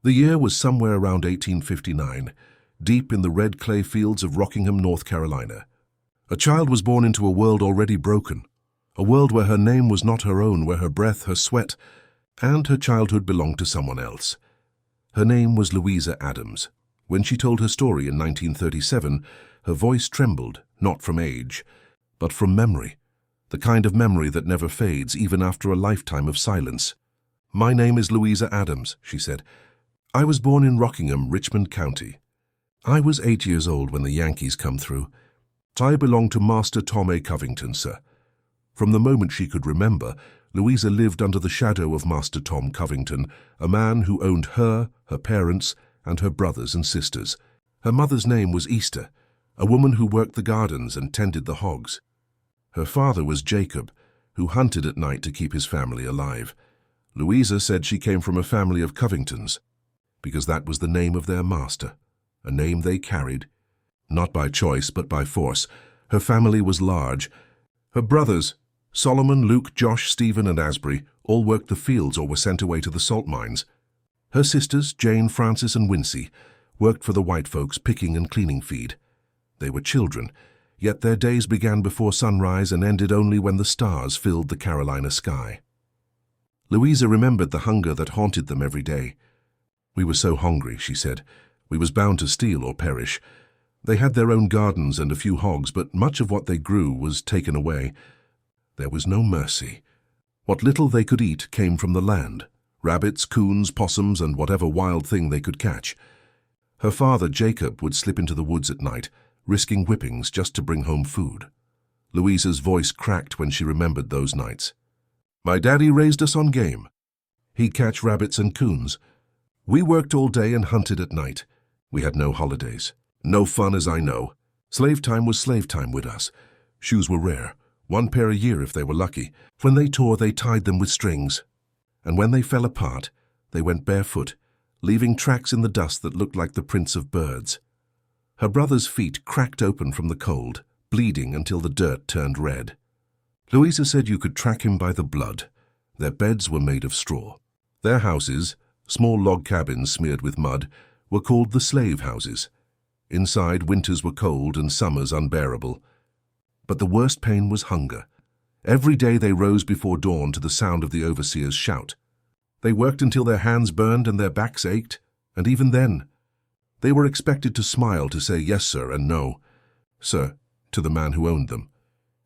The year was somewhere around 1859, deep in the red clay fields of Rockingham, North Carolina. A child was born into a world already broken, a world where her name was not her own, where her breath, her sweat, and her childhood belonged to someone else. Her name was Louisa Adams. When she told her story in 1937, her voice trembled, not from age, but from memory, the kind of memory that never fades even after a lifetime of silence. "My name is Louisa Adams," she said. "I was born in Rockingham, Richmond County. I was 8 years old when the Yankees come through. I belong to Master Tom A. Covington, sir." From the moment she could remember, Louisa lived under the shadow of Master Tom Covington, a man who owned her parents, and her brothers and sisters. Her mother's name was Easter, a woman who worked the gardens and tended the hogs. Her father was Jacob, who hunted at night to keep his family alive. Louisa said she came from a family of Covingtons, because that was the name of their master, a name they carried, not by choice but by force. Her family was large. Her brothers, Solomon, Luke, Josh, Stephen, and Asbury, all worked the fields or were sent away to the salt mines. Her sisters, Jane, Frances, and Wincy, worked for the white folks picking and cleaning feed. They were children, yet their days began before sunrise and ended only when the stars filled the Carolina sky. Louisa remembered the hunger that haunted them every day. "We were so hungry," she said. "We was bound to steal or perish." They had their own gardens and a few hogs, but much of what they grew was taken away. There was no mercy. What little they could eat came from the land: rabbits, coons, possums, and whatever wild thing they could catch. Her father, Jacob, would slip into the woods at night, risking whippings just to bring home food. Louisa's voice cracked when she remembered those nights. "My daddy raised us on game. He'd catch rabbits and coons. We worked all day and hunted at night. We had no holidays. No fun as I know. Slave time was slave time with us. Shoes were rare, one pair a year if they were lucky. When they tore, they tied them with strings. And when they fell apart, they went barefoot, leaving tracks in the dust that looked like the prints of birds." Her brother's feet cracked open from the cold, bleeding until the dirt turned red. Louisa said you could track him by the blood. Their beds were made of straw. Their houses, small log cabins smeared with mud, were called the slave houses. Inside, winters were cold and summers unbearable. But the worst pain was hunger. Every day they rose before dawn to the sound of the overseer's shout. They worked until their hands burned and their backs ached, and even then, they were expected to smile to say yes, sir, and no, sir, to the man who owned them.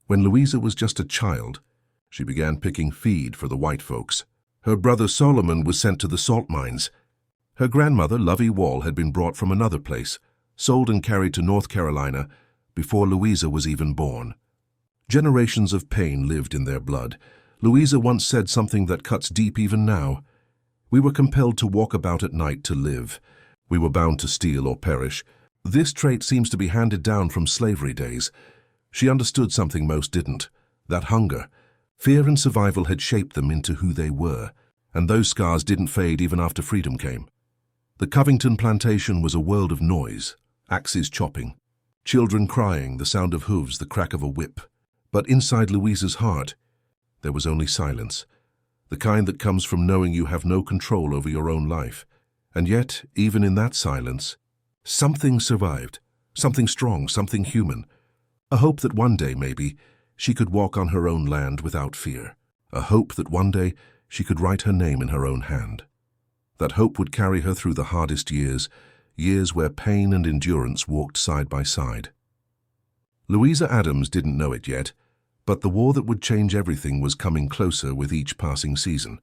When Louisa was just a child, she began picking feed for the white folks. Her brother Solomon was sent to the salt mines. Her grandmother, Lovey Wall, had been brought from another place, sold and carried to North Carolina before Louisa was even born. Generations of pain lived in their blood. Louisa once said something that cuts deep even now. "We were compelled to walk about at night to live. We were bound to steal or perish." This trait seems to be handed down from slavery days. She understood something most didn't: that hunger, fear and survival had shaped them into who they were, and those scars didn't fade even after freedom came. The Covington Plantation was a world of noise, axes chopping, children crying, the sound of hooves, the crack of a whip. But inside Louisa's heart, there was only silence, the kind that comes from knowing you have no control over your own life. And yet, even in that silence, something survived, something strong, something human. A hope that one day, maybe, she could walk on her own land without fear. A hope that one day she could write her name in her own hand. That hope would carry her through the hardest years, years where pain and endurance walked side by side. Louisa Adams didn't know it yet, but the war that would change everything was coming closer with each passing season.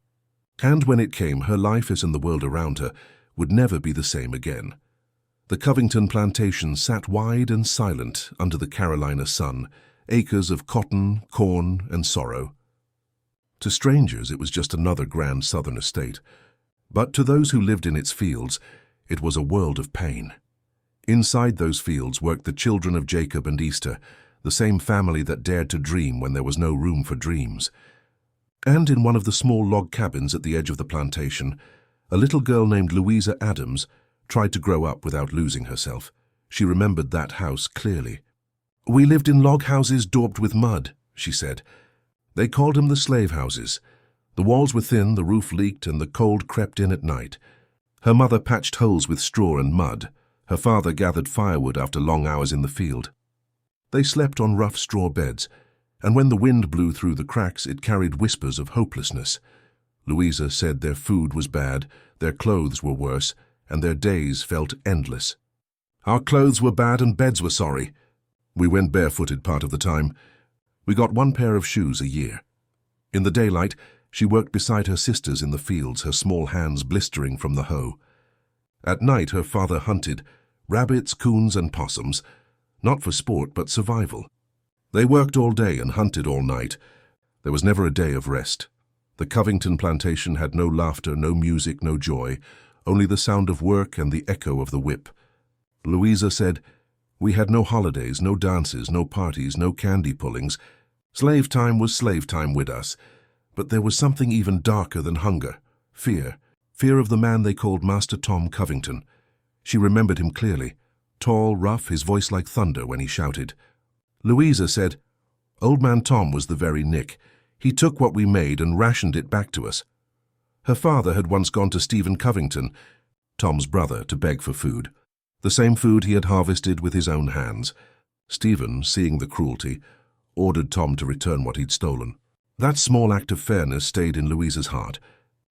And when it came, her life, as in the world around her, would never be the same again. The Covington Plantation sat wide and silent under the Carolina sun, acres of cotton, corn, and sorrow. To strangers, it was just another grand southern estate, but to those who lived in its fields, it was a world of pain. Inside those fields worked the children of Jacob and Easter, the same family that dared to dream when there was no room for dreams. And in one of the small log cabins at the edge of the plantation, a little girl named Louisa Adams tried to grow up without losing herself. She remembered that house clearly. "We lived in log houses daubed with mud," she said. "They called them the slave houses. The walls were thin, the roof leaked, and the cold crept in at night." Her mother patched holes with straw and mud. Her father gathered firewood after long hours in the field. They slept on rough straw beds, and when the wind blew through the cracks, it carried whispers of hopelessness. Louisa said their food was bad, their clothes were worse, and their days felt endless. Our clothes were bad and beds were sorry. We went barefooted part of the time. We got one pair of shoes a year. In the daylight, she worked beside her sisters in the fields, her small hands blistering from the hoe. At night, her father hunted rabbits, coons, and possums, not for sport but survival. They worked all day and hunted all night. There was never a day of rest. The Covington Plantation had no laughter, no music, no joy, only the sound of work and the echo of the whip. Louisa said, "We had no holidays, no dances, no parties, no candy pullings. Slave time was slave time with us. But there was something even darker than hunger, fear. Fear of the man they called Master Tom Covington. She remembered him clearly. Tall, rough, his voice like thunder when he shouted. Louisa said, "Old man Tom was the very nick. He took what we made and rationed it back to us." Her father had once gone to Stephen Covington, Tom's brother, to beg for food. The same food he had harvested with his own hands. Stephen, seeing the cruelty, ordered Tom to return what he'd stolen. That small act of fairness stayed in Louisa's heart.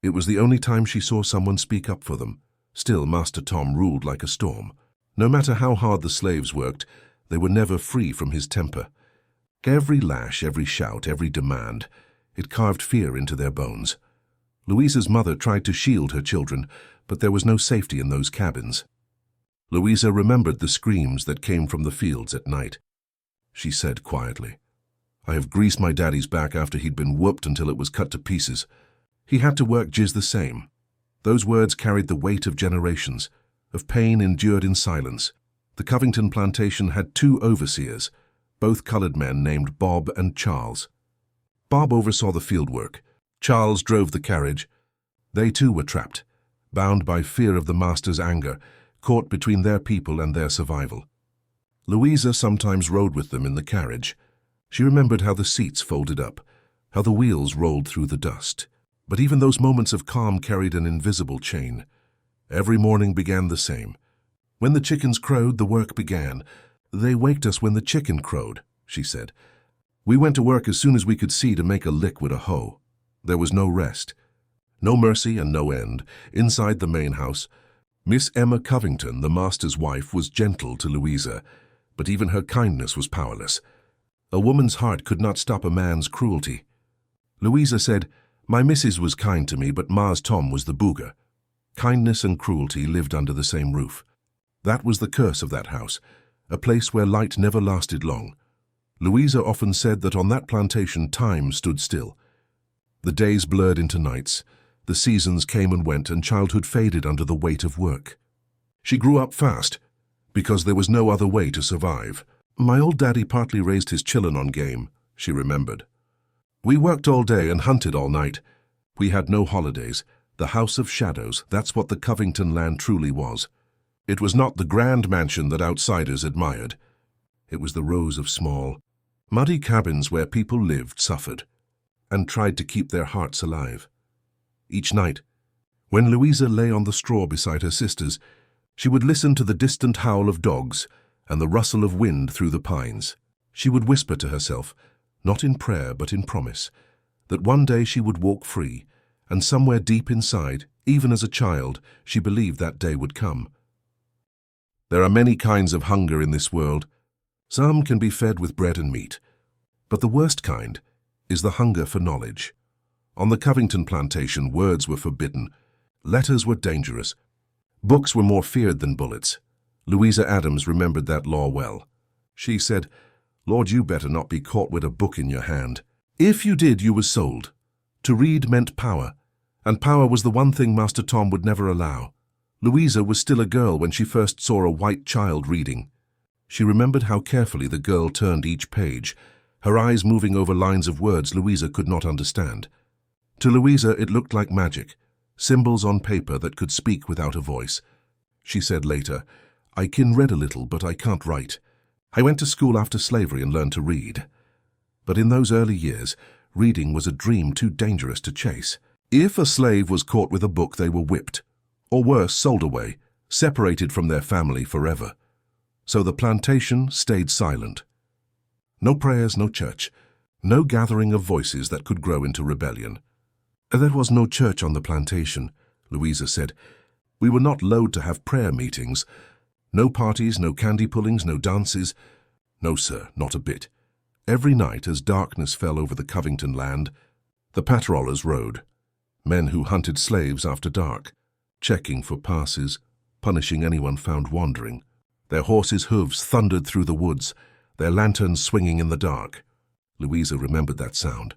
It was the only time she saw someone speak up for them. Still, Master Tom ruled like a storm. No matter how hard the slaves worked, they were never free from his temper. Every lash, every shout, every demand, it carved fear into their bones. Louisa's mother tried to shield her children, but there was no safety in those cabins. Louisa remembered the screams that came from the fields at night. She said quietly, "I have greased my daddy's back after he'd been whooped until it was cut to pieces. He had to work just the same." Those words carried the weight of generations, of pain endured in silence. The Covington Plantation had 2 overseers, both colored men named Bob and Charles. Bob oversaw the fieldwork. Charles drove the carriage. They too were trapped, bound by fear of the master's anger, caught between their people and their survival. Louisa sometimes rode with them in the carriage. She remembered how the seats folded up, how the wheels rolled through the dust. But even those moments of calm carried an invisible chain. Every morning began the same. When the chickens crowed, the work began. "They waked us when the chicken crowed," she said. "We went to work as soon as we could see to make a lick with a hoe." There was no rest, no mercy and no end. Inside the main house, Miss Emma Covington, the master's wife, was gentle to Louisa, but even her kindness was powerless. A woman's heart could not stop a man's cruelty. Louisa said, "My missus was kind to me, but Ma's Tom was the booger." Kindness and cruelty lived under the same roof. That was the curse of that house, a place where light never lasted long. Louisa often said that on that plantation time stood still. The days blurred into nights, the seasons came and went, and childhood faded under the weight of work. She grew up fast, because there was no other way to survive. "My old daddy partly raised his chillun on game," she remembered. "We worked all day and hunted all night. We had no holidays. The House of Shadows, that's what the Covington land truly was. It was not the grand mansion that outsiders admired. It was the rows of small, muddy cabins where people lived, suffered, and tried to keep their hearts alive." Each night, when Louisa lay on the straw beside her sisters, she would listen to the distant howl of dogs and the rustle of wind through the pines. She would whisper to herself, not in prayer but in promise, that one day she would walk free, and somewhere deep inside, even as a child, she believed that day would come. There are many kinds of hunger in this world. Some can be fed with bread and meat, but the worst kind is the hunger for knowledge. On the Covington Plantation, words were forbidden. Letters were dangerous. Books were more feared than bullets. Louisa Adams remembered that law well. She said, "Lord, you better not be caught with a book in your hand. If you did, you was sold." To read meant power, and power was the one thing Master Tom would never allow. Louisa was still a girl when she first saw a white child reading. She remembered how carefully the girl turned each page, her eyes moving over lines of words Louisa could not understand. To Louisa it looked like magic, symbols on paper that could speak without a voice. She said later, "I can read a little, but I can't write. I went to school after slavery and learned to read." But in those early years, reading was a dream too dangerous to chase. If a slave was caught with a book, they were whipped, or worse, sold away, separated from their family forever. So the plantation stayed silent. No prayers, no church, no gathering of voices that could grow into rebellion. There was no church on the plantation, Louisa said. We were not allowed to have prayer meetings. No parties, no candy pullings, no dances. No, sir, not a bit. Every night as darkness fell over the Covington land, the patrollers rode, men who hunted slaves after dark, checking for passes, punishing anyone found wandering. Their horses' hooves thundered through the woods, their lanterns swinging in the dark. Louisa remembered that sound.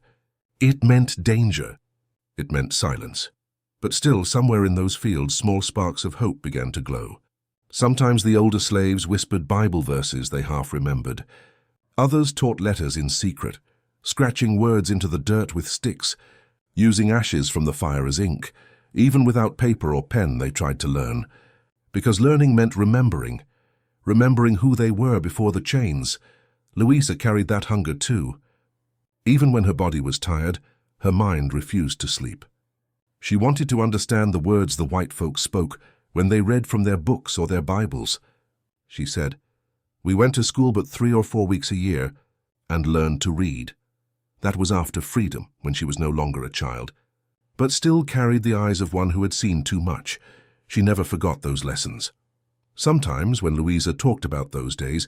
It meant danger. It meant silence. But still, somewhere in those fields, small sparks of hope began to glow. Sometimes the older slaves whispered Bible verses they half remembered. Others taught letters in secret, scratching words into the dirt with sticks, using ashes from the fire as ink. Even without paper or pen, they tried to learn. Because learning meant remembering who they were before the chains. Louisa carried that hunger too. Even when her body was tired, her mind refused to sleep. She wanted to understand the words the white folks spoke when they read from their books or their Bibles. She said, "We went to school but 3 or 4 weeks a year and learned to read." That was after freedom, when she was no longer a child, but still carried the eyes of one who had seen too much. She never forgot those lessons. Sometimes, when Louisa talked about those days,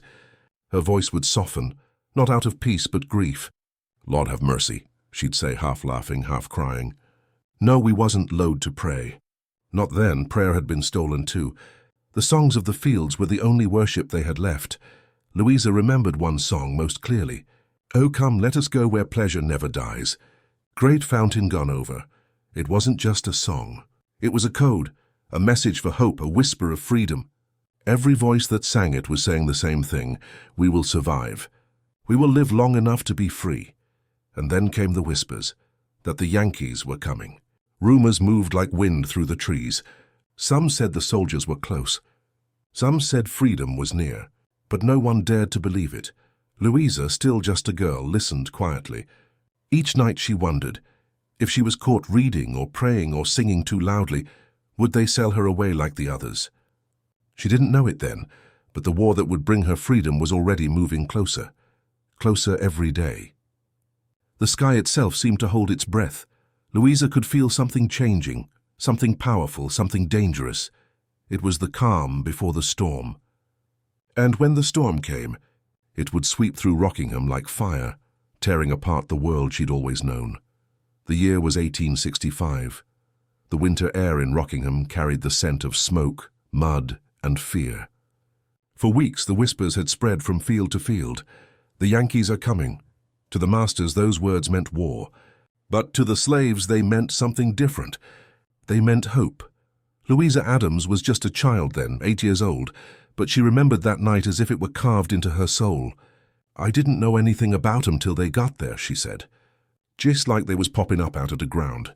her voice would soften, not out of peace but grief. "Lord have mercy," she'd say, half laughing, half crying. No, we wasn't loath to pray. Not then, prayer had been stolen too. The songs of the fields were the only worship they had left. Louisa remembered one song most clearly. "Oh, come, let us go where pleasure never dies." Great fountain gone over. It wasn't just a song. It was a code, a message for hope, a whisper of freedom. Every voice that sang it was saying the same thing. We will survive. We will live long enough to be free. And then came the whispers that the Yankees were coming. Rumors moved like wind through the trees. Some said the soldiers were close. Some said freedom was near. But no one dared to believe it. Louisa, still just a girl, listened quietly. Each night she wondered, if she was caught reading or praying or singing too loudly, would they sell her away like the others? She didn't know it then, but the war that would bring her freedom was already moving closer. Closer every day. The sky itself seemed to hold its breath. Louisa could feel something changing, something powerful, something dangerous. It was the calm before the storm. And when the storm came, it would sweep through Rockingham like fire, tearing apart the world she'd always known. The year was 1865. The winter air in Rockingham carried the scent of smoke, mud, and fear. For weeks the whispers had spread from field to field. The Yankees are coming. To the masters those words meant war. But to the slaves they meant something different. They meant hope. Louisa Adams was just a child then, 8 years old, but she remembered that night as if it were carved into her soul. "I didn't know anything about 'em till they got there," she said. Just like they was popping up out of the ground.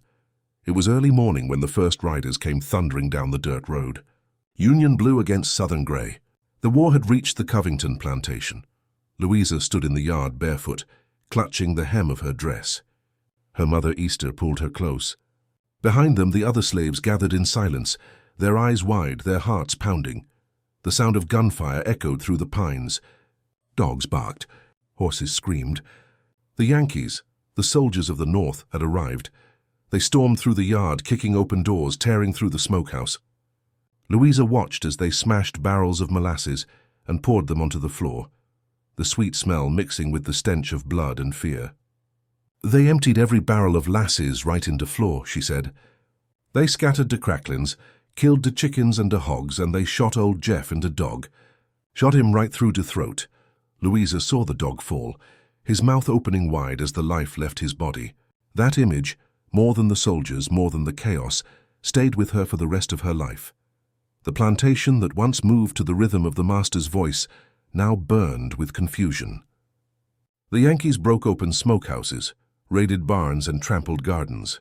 It was early morning when the first riders came thundering down the dirt road. Union blue against Southern grey. The war had reached the Covington Plantation. Louisa stood in the yard barefoot, clutching the hem of her dress. Her mother Easter pulled her close. Behind them the other slaves gathered in silence, their eyes wide, their hearts pounding. The sound of gunfire echoed through the pines. Dogs barked. Horses screamed. The Yankees, the soldiers of the North, had arrived. They stormed through the yard, kicking open doors, tearing through the smokehouse. Louisa watched as they smashed barrels of molasses and poured them onto the floor, the sweet smell mixing with the stench of blood and fear. "They emptied every barrel of lasses right into floor," she said. "They scattered the cracklins, killed the chickens and the hogs, and they shot old Jeff and the dog. Shot him right through the throat." Louisa saw the dog fall, his mouth opening wide as the life left his body. That image, more than the soldiers, more than the chaos, stayed with her for the rest of her life. The plantation that once moved to the rhythm of the master's voice now burned with confusion. The Yankees broke open smokehouses, raided barns and trampled gardens.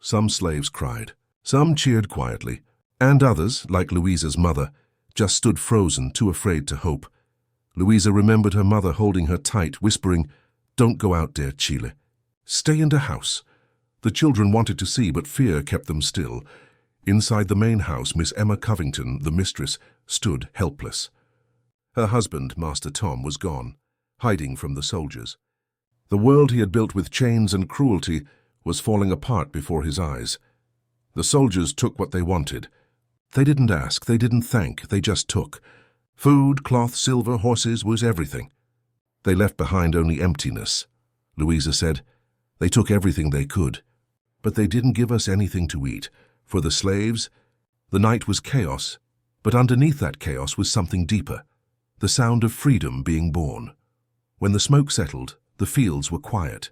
Some slaves cried, some cheered quietly, and others, like Louisa's mother, just stood frozen, too afraid to hope. Louisa remembered her mother holding her tight, whispering, "Don't go out there, Chile. Stay in the house." The children wanted to see, but fear kept them still. Inside the main house, Miss Emma Covington, the mistress, stood helpless. Her husband, Master Tom, was gone, hiding from the soldiers. The world he had built with chains and cruelty was falling apart before his eyes. The soldiers took what they wanted. They didn't ask, they didn't thank, they just took. Food, cloth, silver, horses was everything. They left behind only emptiness. Louisa said, "They took everything they could, but they didn't give us anything to eat. For the slaves, the night was chaos, but underneath that chaos was something deeper, the sound of freedom being born. When the smoke settled, the fields were quiet.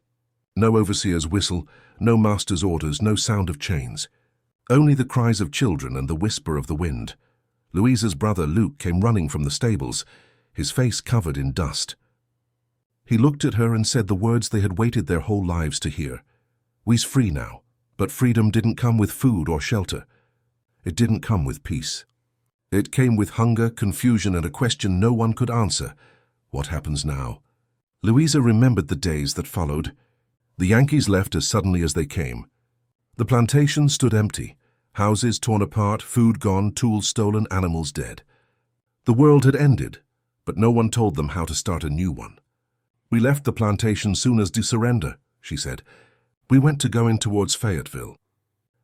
No overseer's whistle, no master's orders, no sound of chains. Only the cries of children and the whisper of the wind. Louisa's brother Luke came running from the stables, his face covered in dust. He looked at her and said the words they had waited their whole lives to hear. We's free now, but freedom didn't come with food or shelter. It didn't come with peace. It came with hunger, confusion, and a question no one could answer. What happens now? Louisa remembered the days that followed. The Yankees left as suddenly as they came. The plantation stood empty, houses torn apart, food gone, tools stolen, animals dead. The world had ended, but no one told them how to start a new one. We left the plantation soon as to surrender, she said. We went to go in towards Fayetteville.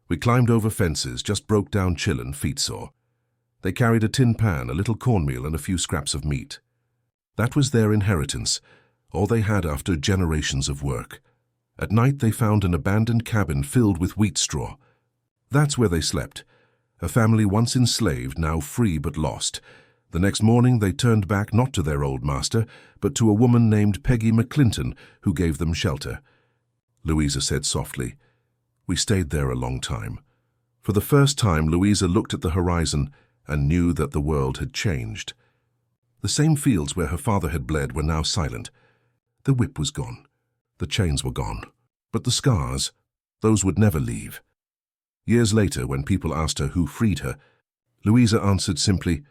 We climbed over fences, just broke down chillin', feet sore. They carried a tin pan, a little cornmeal, and a few scraps of meat. That was their inheritance, all they had after generations of work. At night they found an abandoned cabin filled with wheat straw. That's where they slept. A family once enslaved, now free but lost. The next morning they turned back not to their old master, but to a woman named Peggy McClinton, who gave them shelter. Louisa said softly, "We stayed there a long time." For the first time, Louisa looked at the horizon and knew that the world had changed. The same fields where her father had bled were now silent. The whip was gone. The chains were gone. But the scars, those would never leave. Years later, when people asked her who freed her, Louisa answered simply,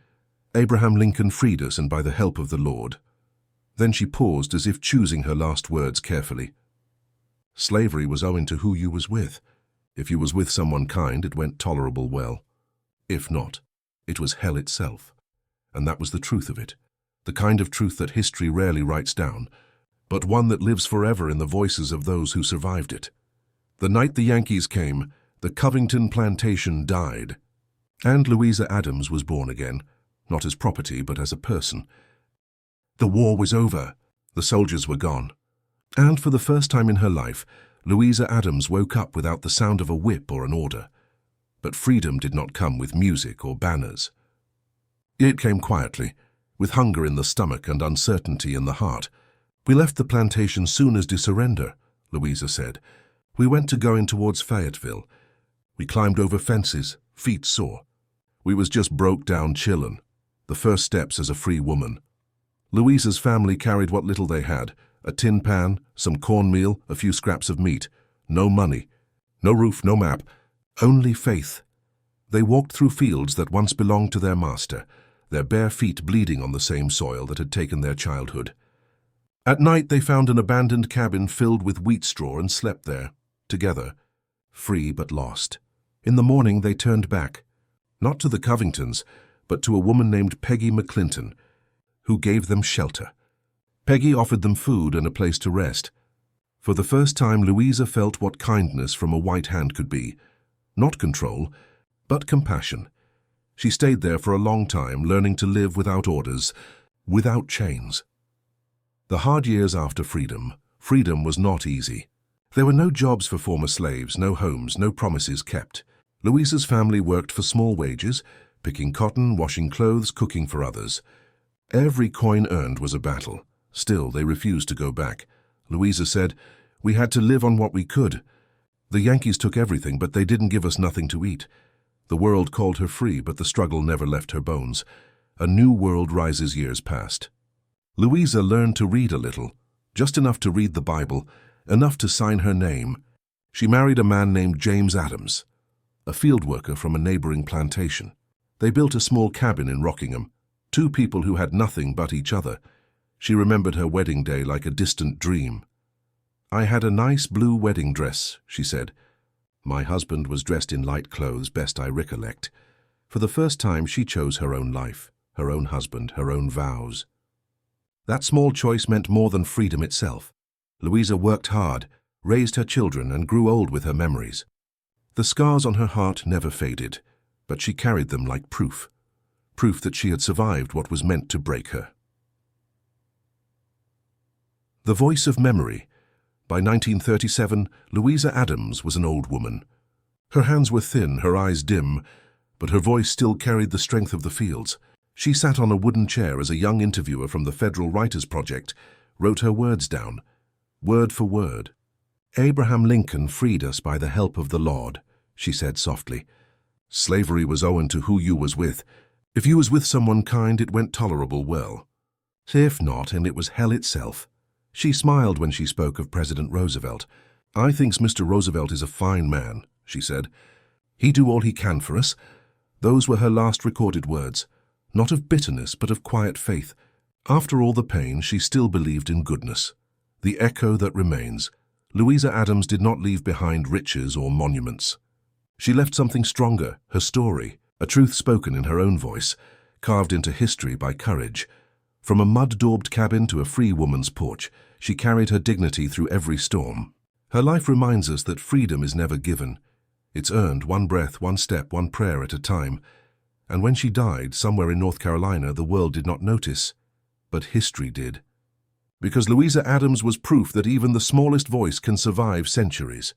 "Abraham Lincoln freed us, and by the help of the Lord." Then she paused as if choosing her last words carefully. Slavery was owing to who you was with. If you was with someone kind, it went tolerable well. If not, it was hell itself. And that was the truth of it, the kind of truth that history rarely writes down, but one that lives forever in the voices of those who survived it. The night the Yankees came, the Covington Plantation died, and Louisa Adams was born again, not as property but as a person. The war was over. The soldiers were gone. And for the first time in her life, Louisa Adams woke up without the sound of a whip or an order. But freedom did not come with music or banners. It came quietly, with hunger in the stomach and uncertainty in the heart. "We left the plantation soon as to surrender," Louisa said. "We went to go in towards Fayetteville. We climbed over fences, feet sore. We was just broke down chillin', the first steps as a free woman." Louisa's family carried what little they had, a tin pan, some cornmeal, a few scraps of meat. No money, no roof, no map, only faith. They walked through fields that once belonged to their master, their bare feet bleeding on the same soil that had taken their childhood. At night they found an abandoned cabin filled with wheat straw and slept there, together, free but lost. In the morning they turned back, not to the Covingtons, but to a woman named Peggy McClinton, who gave them shelter. Peggy offered them food and a place to rest. For the first time, Louisa felt what kindness from a white hand could be. Not control, but compassion. She stayed there for a long time, learning to live without orders, without chains. The hard years after freedom was not easy. There were no jobs for former slaves, no homes, no promises kept. Louisa's family worked for small wages, picking cotton, washing clothes, cooking for others. Every coin earned was a battle. Still, they refused to go back. Louisa said, "We had to live on what we could. The Yankees took everything, but they didn't give us nothing to eat." The world called her free, but the struggle never left her bones. A new world rises years past. Louisa learned to read a little, just enough to read the Bible, enough to sign her name. She married a man named James Adams, a field worker from a neighboring plantation. They built a small cabin in Rockingham, two people who had nothing but each other. She remembered her wedding day like a distant dream. "I had a nice blue wedding dress," she said. My husband was dressed in light clothes, best I recollect. For the first time she chose her own life, her own husband, her own vows. That small choice meant more than freedom itself. Louisa worked hard, raised her children, and grew old with her memories. The scars on her heart never faded, but she carried them like proof that she had survived what was meant to break her. The Voice of Memory. By 1937, Louisa Adams was an old woman. Her hands were thin, her eyes dim, but her voice still carried the strength of the fields. She sat on a wooden chair as a young interviewer from the Federal Writers Project wrote her words down, word for word. "Abraham Lincoln freed us by the help of the Lord," she said softly. "Slavery was owing to who you was with. If you was with someone kind, it went tolerable well. If not, and it was hell itself." She smiled when she spoke of President Roosevelt. "I thinks Mr. Roosevelt is a fine man," she said. "He do all he can for us." Those were her last recorded words, not of bitterness but of quiet faith. After all the pain, she still believed in goodness. The echo that remains. Louisa Adams did not leave behind riches or monuments. She left something stronger, her story, a truth spoken in her own voice, carved into history by courage. From a mud-daubed cabin to a free woman's porch, she carried her dignity through every storm. Her life reminds us that freedom is never given. It's earned one breath, one step, one prayer at a time. And when she died, somewhere in North Carolina, the world did not notice, but history did. Because Louisa Adams was proof that even the smallest voice can survive centuries.